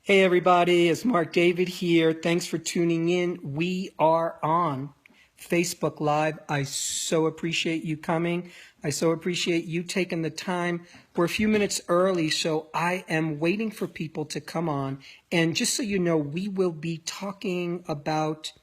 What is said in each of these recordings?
Hey everybody, it's Marc David here. Thanks for tuning in. We are on Facebook Live. I so appreciate you coming. I so appreciate you taking the time. We're a few minutes early, so I am waiting for people to come on. And just so you know, we will be talking about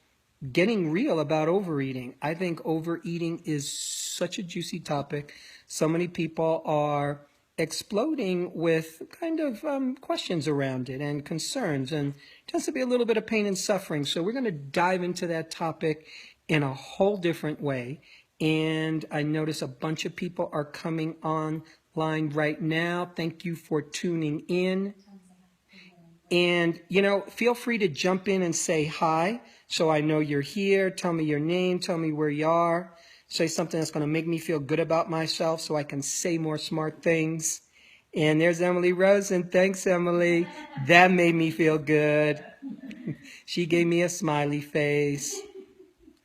getting real about overeating. I think overeating is such a juicy topic. So many people are exploding with kind of questions around it and concerns, and it tends to be a little bit of pain and suffering. So we're going to dive into that topic in a whole different way. And I notice a bunch of people are coming online right now. Thank you for tuning in. And, feel free to jump in and say hi so I know you're here. Tell me your name. Tell me where you are. Say something that's going to make me feel good about myself so I can say more smart things. And there's Emily Rosen. Thanks, Emily. That made me feel good. She gave me a smiley face.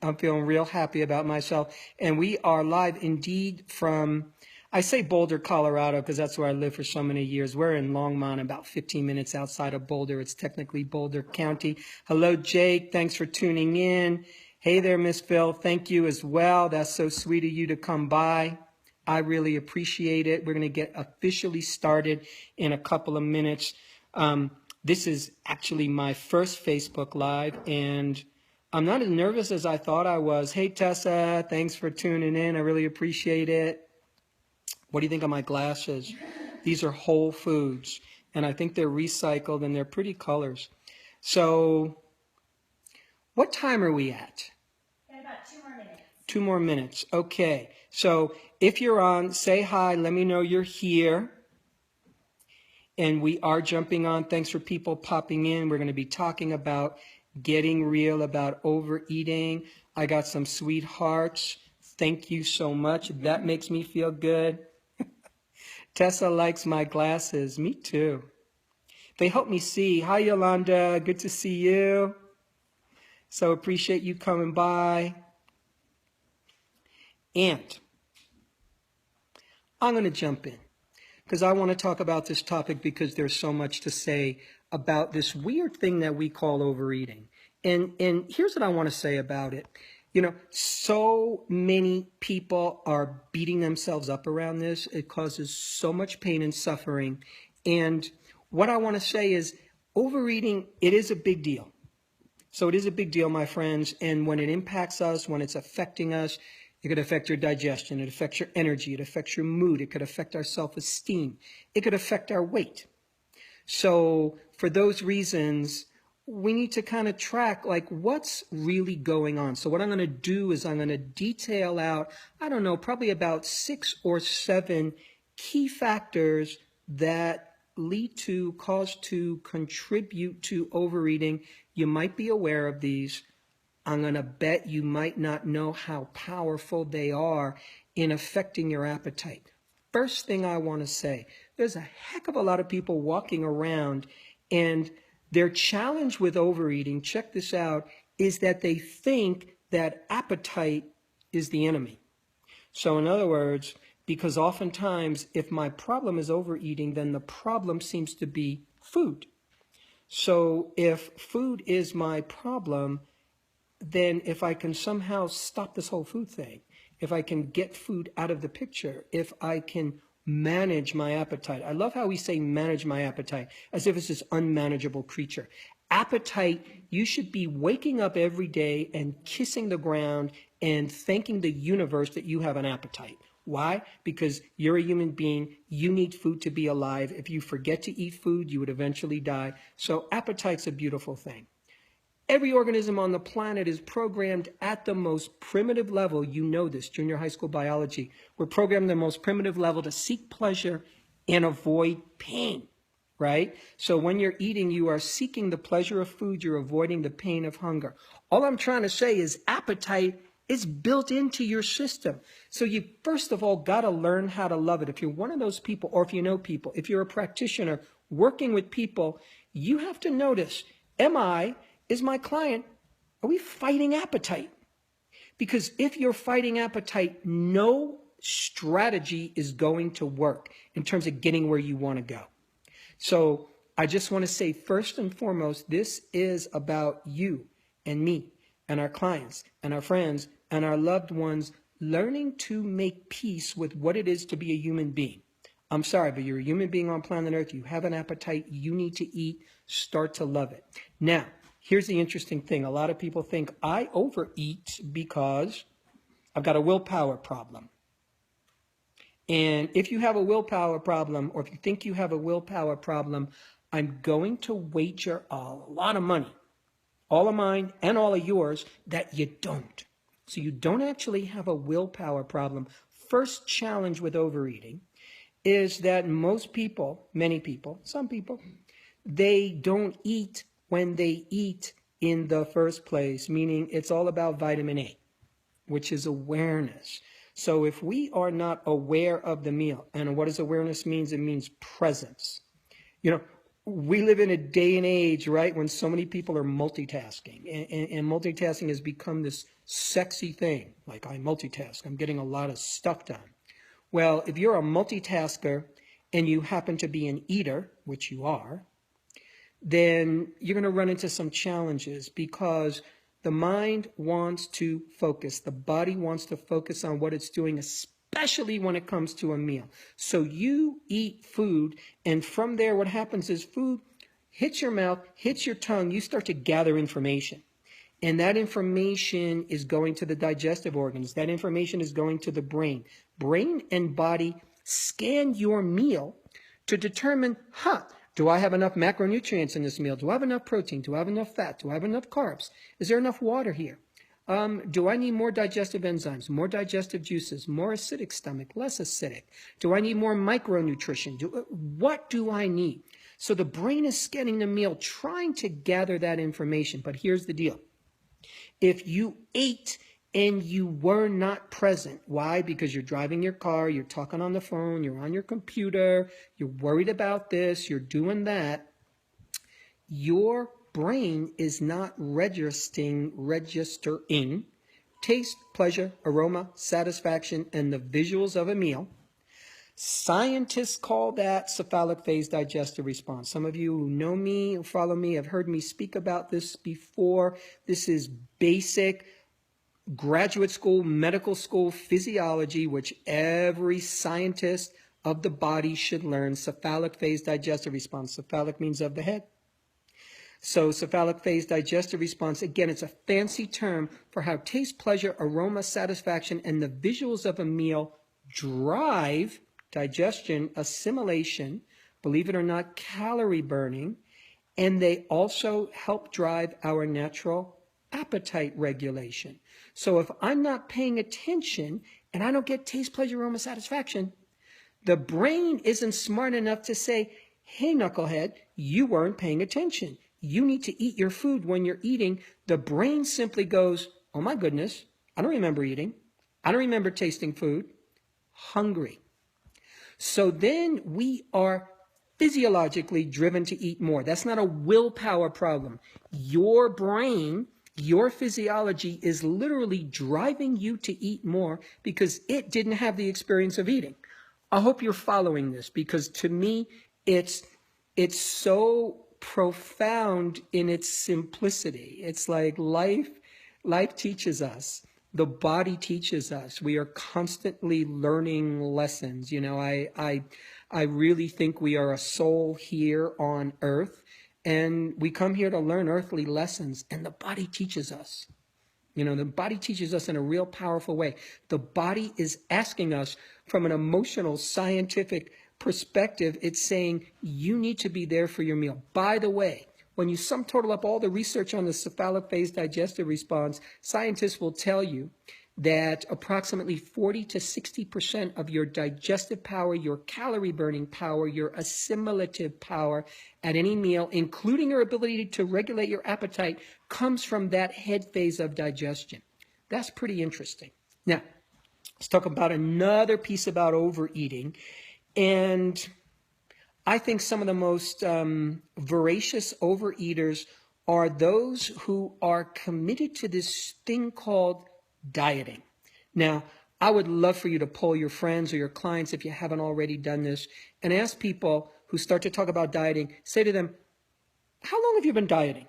I'm feeling real happy about myself. And we are live indeed from, I say Boulder, Colorado, because that's where I lived for so many years. We're in Longmont, about 15 minutes outside of Boulder. It's technically Boulder County. Hello, Jake. Thanks for tuning in. Hey there, Miss Phil. Thank you as well. That's so sweet of you to come by. I really appreciate it. We're going to get officially started in a couple of minutes. This is actually my first Facebook Live, and I'm not as nervous as I thought I was. Hey, Tessa. Thanks for tuning in. I really appreciate it. What do you think of my glasses? These are Whole Foods, and I think they're recycled, and they're pretty colors. So what time are we at? Got about 2 more minutes. 2 more minutes. Okay. So if you're on, say hi. Let me know you're here. And we are jumping on. Thanks for people popping in. We're going to be talking about getting real about overeating. I got some sweet hearts. Thank you so much. That makes me feel good. Tessa likes my glasses. Me too. They help me see. Hi, Yolanda. Good to see you. So appreciate you coming by. And I'm going to jump in because I want to talk about this topic because there's so much to say about this weird thing that we call overeating. And here's what I want to say about it. So many people are beating themselves up around this. It causes so much pain and suffering. And what I want to say is overeating, it is a big deal. So it is a big deal, my friends, and when it impacts us, when it's affecting us, it could affect your digestion, it affects your energy, it affects your mood, it could affect our self-esteem, it could affect our weight. So for those reasons, we need to kind of track what's really going on. So what I'm going to do is I'm going to detail out, probably about 6 or 7 key factors that lead to, cause to, contribute to overeating. You might be aware of these. I'm going to bet you might not know how powerful they are in affecting your appetite. First thing I want to say, there's a heck of a lot of people walking around, and their challenge with overeating, check this out, is that they think that appetite is the enemy. So in other words, because oftentimes if my problem is overeating, then the problem seems to be food. So if food is my problem, then if I can somehow stop this whole food thing, if I can get food out of the picture, if I can manage my appetite. I love how we say manage my appetite, as if it's this unmanageable creature. Appetite, you should be waking up every day and kissing the ground and thanking the universe that you have an appetite. Why? Because you're a human being. You need food to be alive. If you forget to eat food, you would eventually die. So appetite's a beautiful thing. Every organism on the planet is programmed at the most primitive level. You know this, junior high school biology. We're programmed at the most primitive level to seek pleasure and avoid pain, right? So when you're eating, you are seeking the pleasure of food. You're avoiding the pain of hunger. All I'm trying to say is appetite is built into your system. So you, first of all, got to learn how to love it. If you're one of those people, or if you know people, if you're a practitioner working with people, you have to notice, is my client, are we fighting appetite? Because if you're fighting appetite, no strategy is going to work in terms of getting where you want to go. So I just want to say first and foremost, this is about you and me and our clients and our friends and our loved ones learning to make peace with what it is to be a human being. I'm sorry, but you're a human being on planet Earth. You have an appetite. You need to eat. Start to love it. Now, here's the interesting thing. A lot of people think I overeat because I've got a willpower problem. And if you have a willpower problem, or if you think you have a willpower problem, I'm going to wager a lot of money, all of mine and all of yours, that you don't. So you don't actually have a willpower problem. First challenge with overeating is that most people, many people, some people, they don't eat when they eat in the first place, meaning it's all about vitamin A, which is awareness. So if we are not aware of the meal, and what does awareness means? It means presence. You know, we live in a day and age, right, when so many people are multitasking, and multitasking has become this sexy thing. Like, I multitask, I'm getting a lot of stuff done. Well, if you're a multitasker and you happen to be an eater, which you are, then you're going to run into some challenges because the mind wants to focus. The body wants to focus on what it's doing, especially when it comes to a meal. So you eat food, and from there what happens is food hits your mouth, hits your tongue, you start to gather information. And that information is going to the digestive organs. That information is going to the brain. Brain and body scan your meal to determine, do I have enough macronutrients in this meal? Do I have enough protein? Do I have enough fat? Do I have enough carbs? Is there enough water here? Do I need more digestive enzymes, more digestive juices, more acidic stomach, less acidic? Do I need more micronutrition? What do I need? So the brain is scanning the meal, trying to gather that information. But here's the deal. If you ate and you were not present, why? Because you're driving your car, you're talking on the phone, you're on your computer, you're worried about this, you're doing that, your brain is not registering taste, pleasure, aroma, satisfaction, and the visuals of a meal. Scientists call that cephalic phase digestive response. Some of you who know me and follow me have heard me speak about this before. This is basic graduate school, medical school physiology, which every scientist of the body should learn. Cephalic phase digestive response. Cephalic means of the head. So cephalic phase digestive response, again, it's a fancy term for how taste, pleasure, aroma, satisfaction, and the visuals of a meal drive digestion, assimilation, believe it or not, calorie burning, and they also help drive our natural appetite regulation. So if I'm not paying attention and I don't get taste, pleasure, aroma, satisfaction, the brain isn't smart enough to say, hey, knucklehead, you weren't paying attention. You need to eat your food when you're eating. The brain simply goes, oh my goodness, I don't remember eating. I don't remember tasting food. Hungry. So then we are physiologically driven to eat more. That's not a willpower problem. Your brain, your physiology is literally driving you to eat more because it didn't have the experience of eating. I hope you're following this because to me, it's so profound in its simplicity. It's like life teaches us. The body teaches us. We are constantly learning lessons. You know, I really think we are a soul here on earth, and we come here to learn earthly lessons, and the body teaches us. You know, the body teaches us in a real powerful way. The body is asking us from an emotional, scientific perspective. It's saying, you need to be there for your meal. By the way, when you sum total up all the research on the cephalic phase digestive response, scientists will tell you that approximately 40 to 60% of your digestive power, your calorie burning power, your assimilative power at any meal, including your ability to regulate your appetite, comes from that head phase of digestion. That's pretty interesting. Now, let's talk about another piece about overeating. And I think some of the most voracious overeaters are those who are committed to this thing called dieting. Now, I would love for you to poll your friends or your clients, if you haven't already done this, and ask people, who start to talk about dieting, say to them, how long have you been dieting?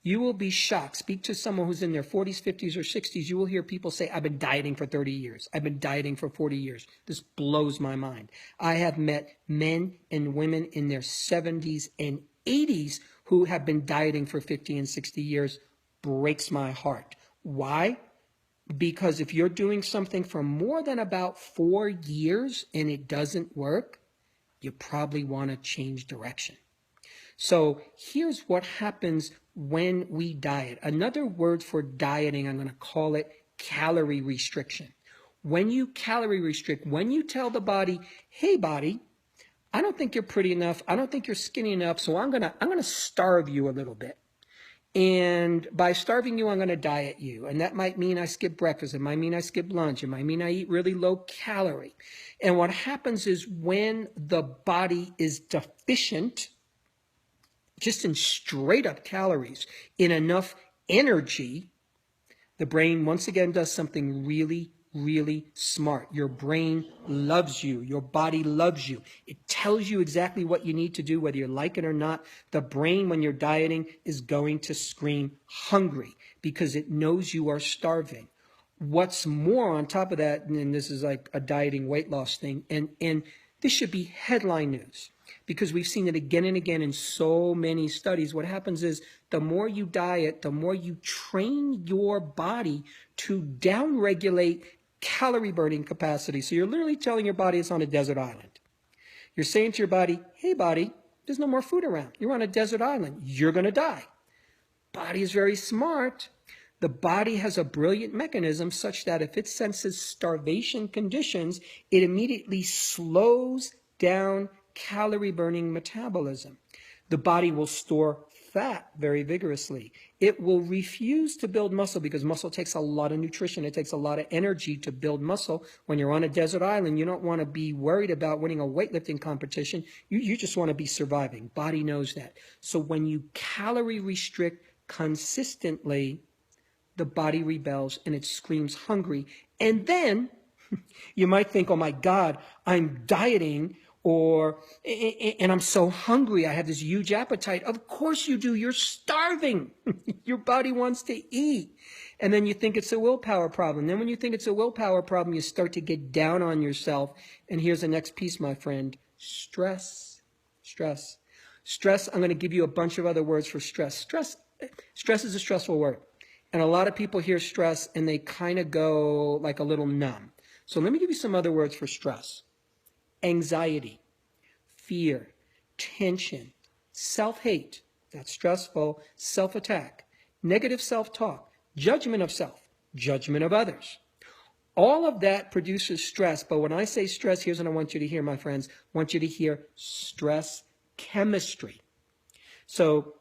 You will be shocked. Speak to someone who's in their 40s, 50s, or 60s. You will hear people say, I've been dieting for 30 years. I've been dieting for 40 years. This blows my mind. I have met men and women in their 70s and 80s who have been dieting for 50 and 60 years. Breaks my heart. Why? Because if you're doing something for more than about 4 years and it doesn't work, you probably want to change direction. So here's what happens when we diet. Another word for dieting, I'm going to call it calorie restriction. When you calorie restrict, when you tell the body, hey body, I don't think you're pretty enough, I don't think you're skinny enough, so I'm going to starve you a little bit. And by starving you, I'm going to diet you. And that might mean I skip breakfast. It might mean I skip lunch. It might mean I eat really low calorie. And what happens is when the body is deficient, just in straight up calories, in enough energy, the brain once again does something really, really smart. Your brain loves you. Your body loves you. It tells you exactly what you need to do, whether you like it or not. The brain, when you're dieting, is going to scream hungry because it knows you are starving. What's more on top of that, and this is like a dieting weight loss thing, and this should be headline news, because we've seen it again and again in so many studies. What happens is the more you diet, the more you train your body to downregulate calorie burning capacity. So you're literally telling your body it's on a desert island. You're saying to your body, hey body, there's no more food around. You're on a desert island. You're going to die. Body is very smart. The body has a brilliant mechanism such that if it senses starvation conditions, it immediately slows down calorie burning metabolism. The body will store fat very vigorously. It will refuse to build muscle because muscle takes a lot of nutrition. It takes a lot of energy to build muscle. When you're on a desert island, you don't want to be worried about winning a weightlifting competition. You just want to be surviving. Body knows that. So when you calorie restrict consistently, the body rebels and it screams hungry. And then you might think, oh my God, I'm dieting and I'm so hungry. I have this huge appetite. Of course you do. You're starving. Your body wants to eat. And then you think it's a willpower problem. Then when you think it's a willpower problem, you start to get down on yourself. And here's the next piece, my friend. Stress. Stress. Stress, I'm going to give you a bunch of other words for stress. Stress is a stressful word. And a lot of people hear stress and they kind of go like a little numb. So let me give you some other words for stress. Anxiety, fear, tension, self-hate, that's stressful, self-attack, negative self-talk, judgment of self, judgment of others. All of that produces stress. But when I say stress, here's what I want you to hear, my friends. I want you to hear stress chemistry. So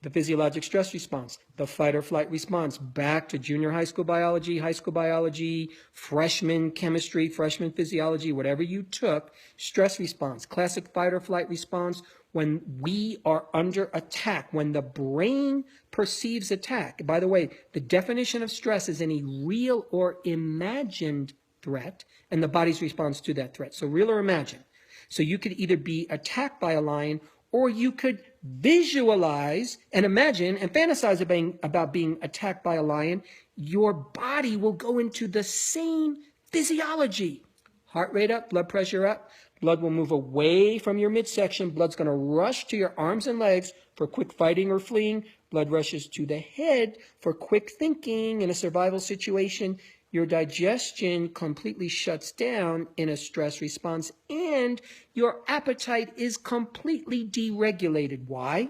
the physiologic stress response, the fight or flight response, back to junior high school biology, freshman chemistry, freshman physiology, whatever you took, stress response, classic fight or flight response, when we are under attack, when the brain perceives attack. By the way, the definition of stress is any real or imagined threat, and the body's response to that threat. So real or imagined. So you could either be attacked by a lion, or you could visualize and imagine and fantasize about being attacked by a lion. Your body will go into the same physiology. Heart rate up, blood pressure up. Blood will move away from your midsection. Blood's going to rush to your arms and legs for quick fighting or fleeing. Blood rushes to the head for quick thinking in a survival situation. Your digestion completely shuts down in a stress response, and your appetite is completely deregulated. Why?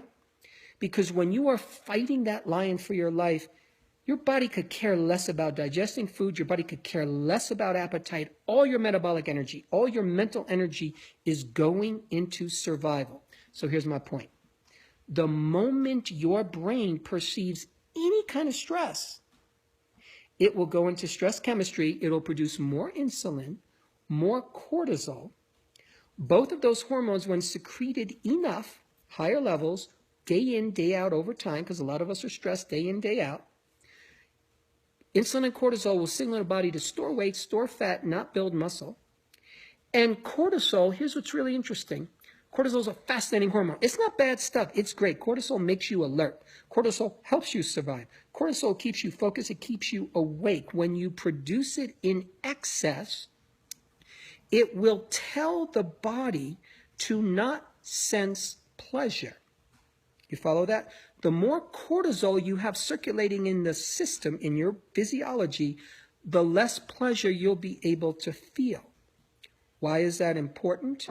Because when you are fighting that lion for your life, your body could care less about digesting food. Your body could care less about appetite. All your metabolic energy, all your mental energy is going into survival. So here's my point. The moment your brain perceives any kind of stress, it will go into stress chemistry. It'll produce more insulin, more cortisol. Both of those hormones, when secreted enough, higher levels, day in, day out over time, because a lot of us are stressed day in, day out, insulin and cortisol will signal the body to store weight, store fat, not build muscle. And cortisol, here's what's really interesting. Cortisol is a fascinating hormone. It's not bad stuff. It's great. Cortisol makes you alert. Cortisol helps you survive. Cortisol keeps you focused. It keeps you awake. When you produce it in excess, it will tell the body to not sense pleasure. You follow that? The more cortisol you have circulating in the system, in your physiology, the less pleasure you'll be able to feel. Why is that important?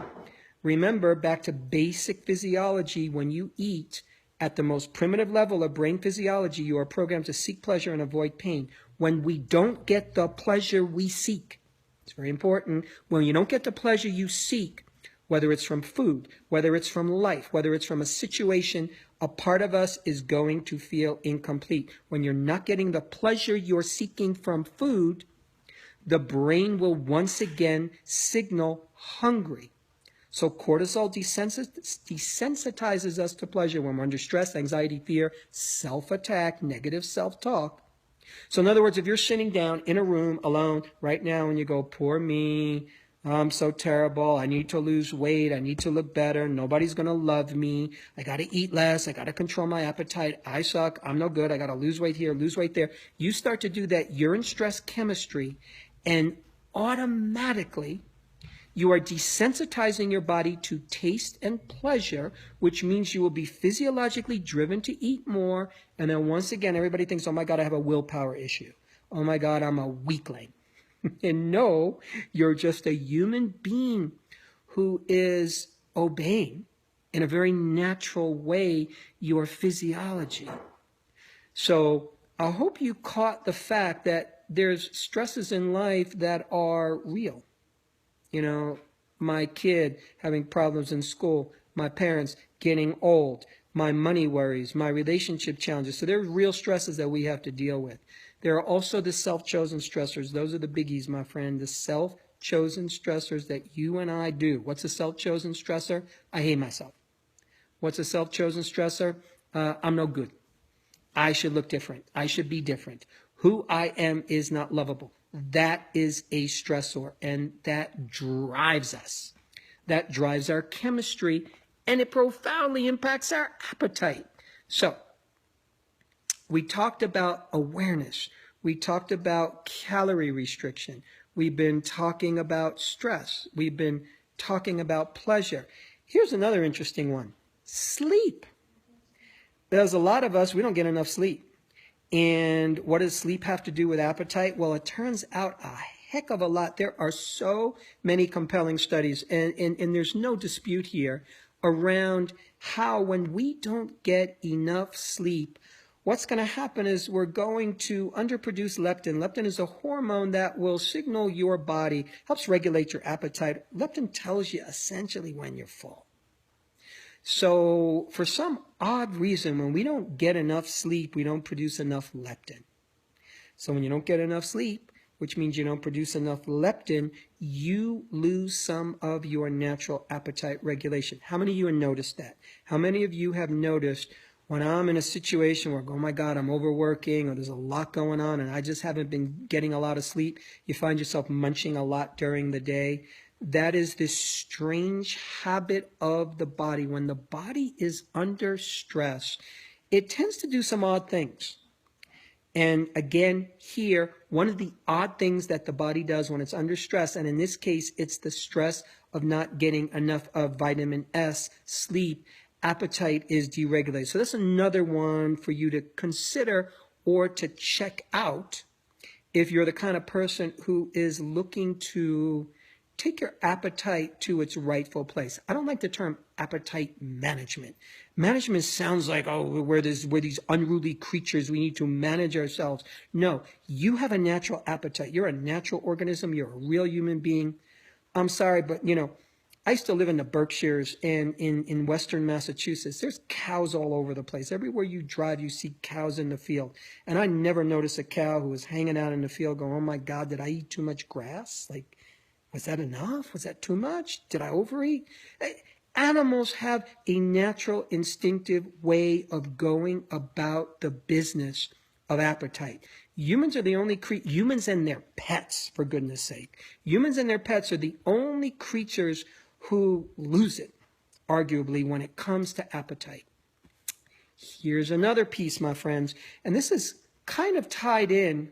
Remember, back to basic physiology, when you eat, at the most primitive level of brain physiology, you are programmed to seek pleasure and avoid pain. When we don't get the pleasure we seek, it's very important, when you don't get the pleasure you seek, whether it's from food, whether it's from life, whether it's from a situation, a part of us is going to feel incomplete. When you're not getting the pleasure you're seeking from food, the brain will once again signal hungry. So cortisol desensitizes us to pleasure when we're under stress, anxiety, fear, self-attack, negative self-talk. So in other words, if you're sitting down in a room alone right now and you go, poor me, I'm so terrible, I need to lose weight, I need to look better, nobody's going to love me, I got to eat less, I got to control my appetite, I suck, I'm no good, I got to lose weight here, lose weight there. You start to do that urine stress chemistry, and automatically you are desensitizing your body to taste and pleasure, which means you will be physiologically driven to eat more. And then once again, everybody thinks, oh my God, I have a willpower issue. Oh my God, I'm a weakling. And no, you're just a human being who is obeying in a very natural way your physiology. So I hope you caught the fact that there's stresses in life that are real. You know, my kid having problems in school, my parents getting old, my money worries, my relationship challenges. So there are real stresses that we have to deal with. There are also the self-chosen stressors. Those are the biggies, my friend, the self-chosen stressors that you and I do. What's a self-chosen stressor? I hate myself. What's a self-chosen stressor? I'm no good. I should look different. I should be different. Who I am is not lovable. That is a stressor, and that drives us. That drives our chemistry, and it profoundly impacts our appetite. So, we talked about awareness. We talked about calorie restriction. We've been talking about stress. We've been talking about pleasure. Here's another interesting one. Sleep. There's a lot of us, we don't get enough sleep. And what does sleep have to do with appetite? Well, it turns out a heck of a lot. There are so many compelling studies, and there's no dispute here around how when we don't get enough sleep, what's going to happen is we're going to underproduce leptin. Leptin is a hormone that will signal your body, helps regulate your appetite. Leptin tells you essentially when you're full. So for some odd reason, when we don't get enough sleep, we don't produce enough leptin. So when you don't get enough sleep, which means you don't produce enough leptin, you lose some of your natural appetite regulation. How many of you have noticed that? How many of you have noticed when I'm in a situation where, oh my God, I'm overworking or there's a lot going on and I just haven't been getting a lot of sleep, you find yourself munching a lot during the day? That is this strange habit of the body. When the body is under stress, it tends to do some odd things. And again, here, one of the odd things that the body does when it's under stress, and in this case, it's the stress of not getting enough of vitamin S, sleep, appetite is deregulated. So that's another one for you to consider or to check out if you're the kind of person who is looking to take your appetite to its rightful place. I don't like the term appetite management. Management sounds like, oh, we're these unruly creatures. We need to manage ourselves. No, you have a natural appetite. You're a natural organism. You're a real human being. I'm sorry, but, you know, I used to live in the Berkshires and in western Massachusetts. There's cows all over the place. Everywhere you drive, you see cows in the field. And I never noticed a cow who was hanging out in the field going, oh, my God, did I eat too much grass? Like, was that enough? Was that too much? Did I overeat? Animals have a natural, instinctive way of going about the business of appetite. Humans are the only humans and their pets, for goodness sake. Humans and their pets are the only creatures who lose it. arguably, when it comes to appetite. Here's another piece, my friends, and this is kind of tied in.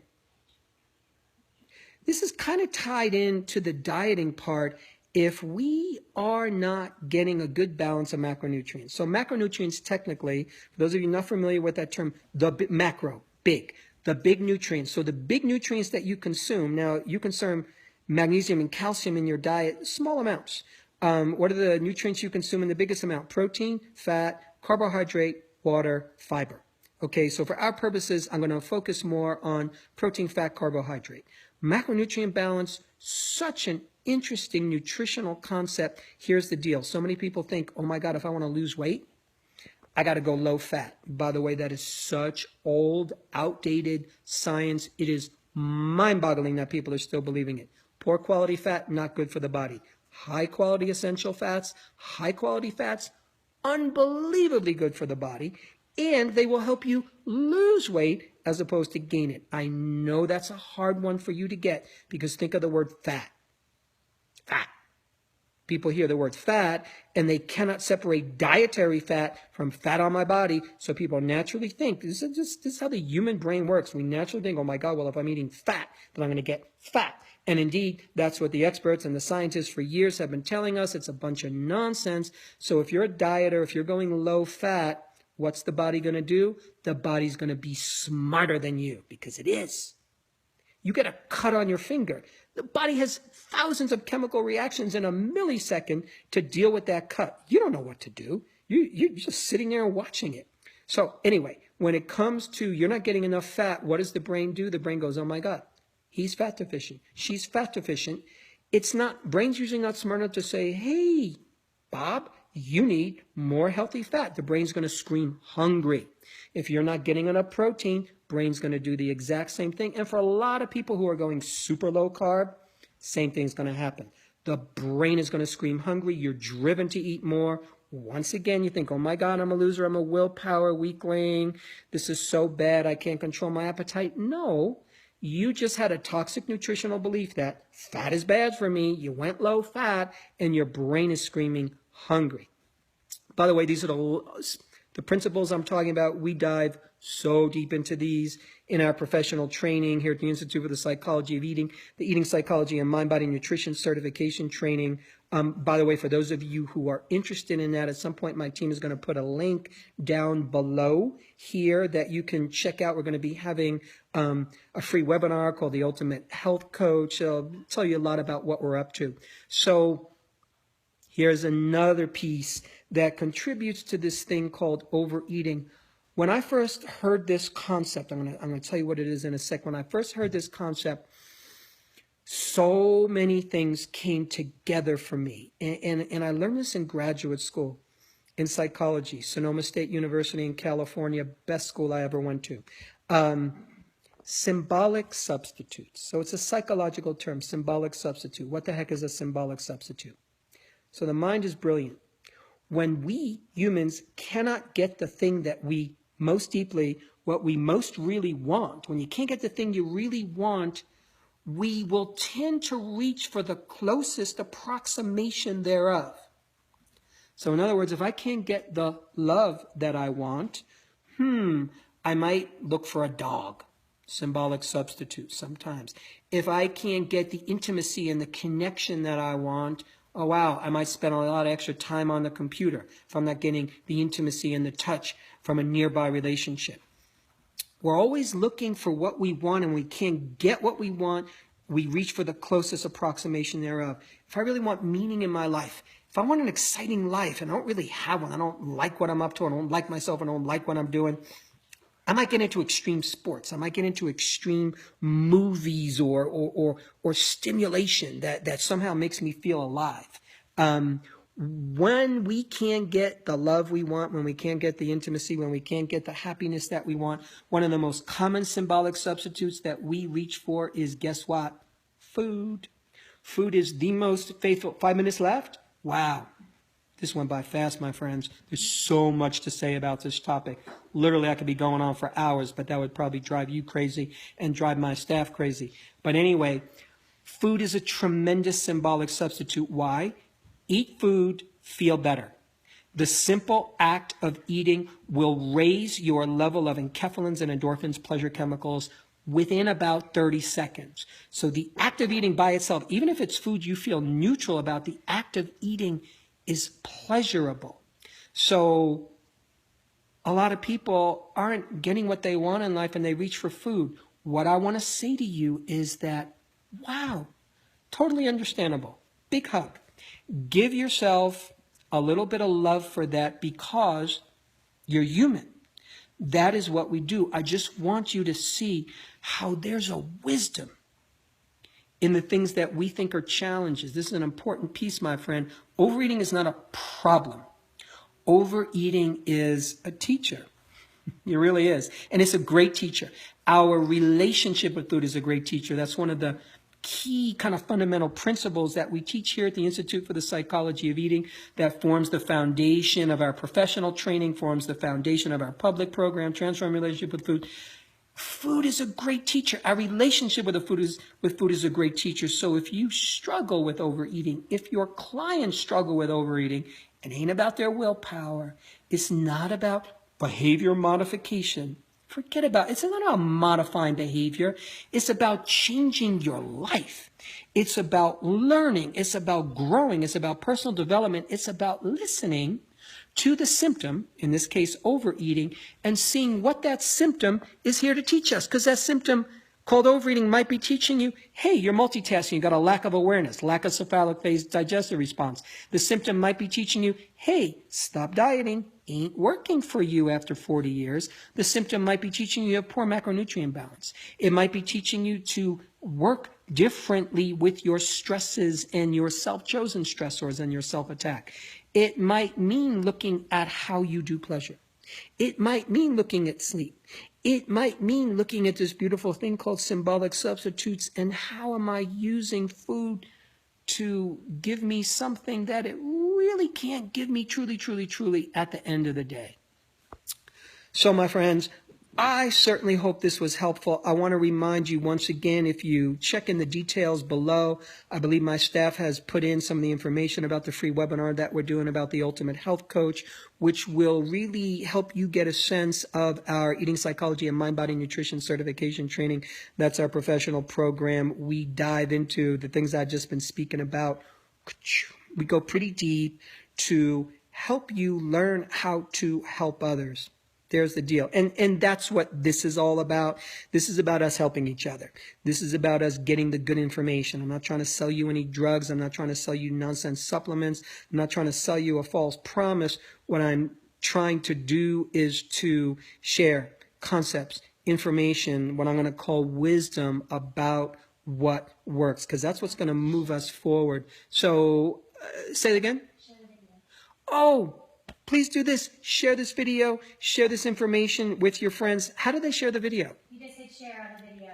This is kind of tied into the dieting part if we are not getting a good balance of macronutrients. So macronutrients, technically, for those of you not familiar with that term, the macro, big, the big nutrients. So the big nutrients that you consume, now you consume magnesium and calcium in your diet, small amounts. What are the nutrients you consume in the biggest amount? Protein, fat, carbohydrate, water, fiber. Okay, so for our purposes, I'm going to focus more on protein, fat, carbohydrate. Macronutrient balance, such an interesting nutritional concept. Here's the deal. So many people think, oh my God, if I want to lose weight, I got to go low fat. By the way, that is such old, outdated science. It is mind-boggling that people are still believing it. Poor quality fat, not good for the body. High quality essential fats, high quality fats, unbelievably good for the body. And they will help you lose weight as opposed to gain it. I know that's a hard one for you to get because think of the word fat. Fat. People hear the word fat and they cannot separate dietary fat from fat on my body. So people naturally think, this is how the human brain works. We naturally think, oh my God, well, if I'm eating fat, then I'm going to get fat. And indeed, that's what the experts and the scientists for years have been telling us. It's a bunch of nonsense. So if you're a dieter, if you're going low fat, what's the body going to do? The body's going to be smarter than you because it is. You get a cut on your finger. The body has thousands of chemical reactions in a millisecond to deal with that cut. You don't know what to do. You're just sitting there and watching it. So anyway, when it comes to you're not getting enough fat, what does the brain do? The brain goes, oh my God, he's fat deficient. She's fat deficient. It's not, brain's usually not smart enough to say, hey, Bob, you need more healthy fat. The brain's going to scream hungry. If you're not getting enough protein, brain's going to do the exact same thing. And for a lot of people who are going super low carb, same thing's going to happen. The brain is going to scream hungry. You're driven to eat more. Once again, you think, oh my God, I'm a loser. I'm a willpower weakling. This is so bad. I can't control my appetite. No, you just had a toxic nutritional belief that fat is bad for me. You went low fat and your brain is screaming hungry. By the way, these are the principles I'm talking about. We dive so deep into these in our professional training here at the Institute for the Psychology of Eating, the Eating Psychology and Mind-Body Nutrition Certification Training. By the way, for those of you who are interested in that, at some point my team is going to put a link down below here that you can check out. We're going to be having a free webinar called The Ultimate Health Coach. It'll tell you a lot about what we're up to. So here's another piece that contributes to this thing called overeating. When I first heard this concept, I'm going to tell you what it is in a sec. When I first heard this concept, so many things came together for me. And I learned this in graduate school in psychology, Sonoma State University in California, best school I ever went to. Symbolic substitute. So it's a psychological term, symbolic substitute. What the heck is a symbolic substitute? So the mind is brilliant. When we humans cannot get the thing that we most deeply, what we most really want, when you can't get the thing you really want, we will tend to reach for the closest approximation thereof. So in other words, if I can't get the love that I want, I might look for a dog. Symbolic substitute sometimes. If I can't get the intimacy and the connection that I want, oh wow, I might spend a lot of extra time on the computer if I'm not getting the intimacy and the touch from a nearby relationship. We're always looking for what we want, and we can't get what we want. We reach for the closest approximation thereof. If I really want meaning in my life, if I want an exciting life and I don't really have one, I don't like what I'm up to, I don't like myself, I don't like what I'm doing, I might get into extreme sports. I might get into extreme movies or stimulation that somehow makes me feel alive. When we can't get the love we want, when we can't get the intimacy, when we can't get the happiness that we want, one of the most common symbolic substitutes that we reach for is, guess what? Food. Food is the most faithful. 5 minutes left? Wow. This went by fast, my friends. There's so much to say about this topic. Literally, I could be going on for hours, but that would probably drive you crazy and drive my staff crazy. But anyway, food is a tremendous symbolic substitute. Why? Eat food, feel better. The simple act of eating will raise your level of enkephalins and endorphins, pleasure chemicals, within about 30 seconds. So the act of eating by itself, even if it's food you feel neutral about, the act of eating is pleasurable. So a lot of people aren't getting what they want in life and they reach for food. What I want to say to you is that, wow, totally understandable. Big hug. Give yourself a little bit of love for that because you're human. That is what we do. I just want you to see how there's a wisdom in the things that we think are challenges. This is an important piece, my friend. Overeating is not a problem. Overeating is a teacher. It really is. And it's a great teacher. Our relationship with food is a great teacher. That's one of the key kind of fundamental principles that we teach here at the Institute for the Psychology of Eating that forms the foundation of our professional training, forms the foundation of our public program, Transform Relationship with Food. Food is a great teacher. Our relationship with food is a great teacher. So if you struggle with overeating, if your clients struggle with overeating, it ain't about their willpower. It's not about behavior modification. Forget about it. It's not about modifying behavior. It's about changing your life. It's about learning. It's about growing. It's about personal development. It's about listening to the symptom, in this case overeating, and seeing what that symptom is here to teach us. Because that symptom called overeating might be teaching you, hey, you're multitasking, you got a lack of awareness, lack of cephalic phase digestive response. The symptom might be teaching you, hey, stop dieting, ain't working for you after 40 years. The symptom might be teaching you have poor macronutrient balance. It might be teaching you to work differently with your stresses and your self-chosen stressors and your self-attack. It might mean looking at how you do pleasure. It might mean looking at sleep. It might mean looking at this beautiful thing called symbolic substitutes and how am I using food to give me something that it really can't give me truly at the end of the day. So my friends, I certainly hope this was helpful. I want to remind you once again, if you check in the details below, I believe my staff has put in some of the information about the free webinar that we're doing about the Ultimate Health Coach, which will really help you get a sense of our eating psychology and mind-body nutrition certification training. That's our professional program. We dive into the things I've just been speaking about. We go pretty deep to help you learn how to help others. There's the deal. And that's what this is all about. This is about us helping each other. This is about us getting the good information. I'm not trying to sell you any drugs. I'm not trying to sell you nonsense supplements. I'm not trying to sell you a false promise. What I'm trying to do is to share concepts, information, what I'm going to call wisdom about what works, because that's what's going to move us forward. So say it again. Oh, please do this. Share this video. Share this information with your friends. How do they share the video? You just hit share on the video.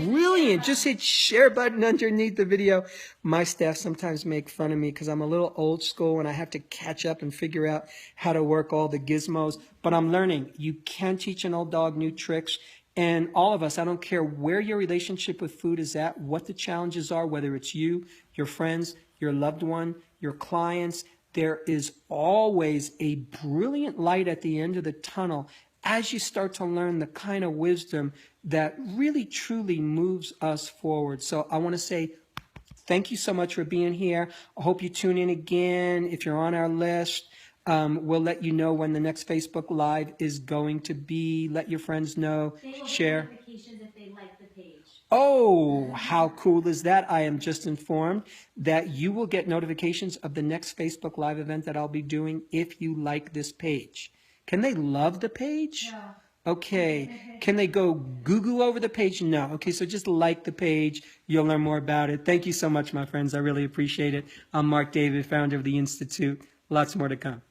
Brilliant. Just hit share button underneath the video. My staff sometimes make fun of me because I'm a little old school and I have to catch up and figure out how to work all the gizmos. But I'm learning. You can teach an old dog new tricks. And all of us, I don't care where your relationship with food is at, what the challenges are, whether it's you, your friends, your loved one, your clients, there is always a brilliant light at the end of the tunnel as you start to learn the kind of wisdom that really truly moves us forward. So I want to say thank you so much for being here. I hope you tune in again. If you're on our list, we'll let you know when the next Facebook Live is going to be. Let your friends know. They will Share. get notifications if they like the page. Oh, how cool is that? I am just informed that you will get notifications of the next Facebook Live event that I'll be doing if you like this page. Can they love the page? No. Okay. Can they go Google over the page? No. Okay, so just like the page. You'll learn more about it. Thank you so much, my friends. I really appreciate it. I'm Marc David, founder of the Institute. Lots more to come.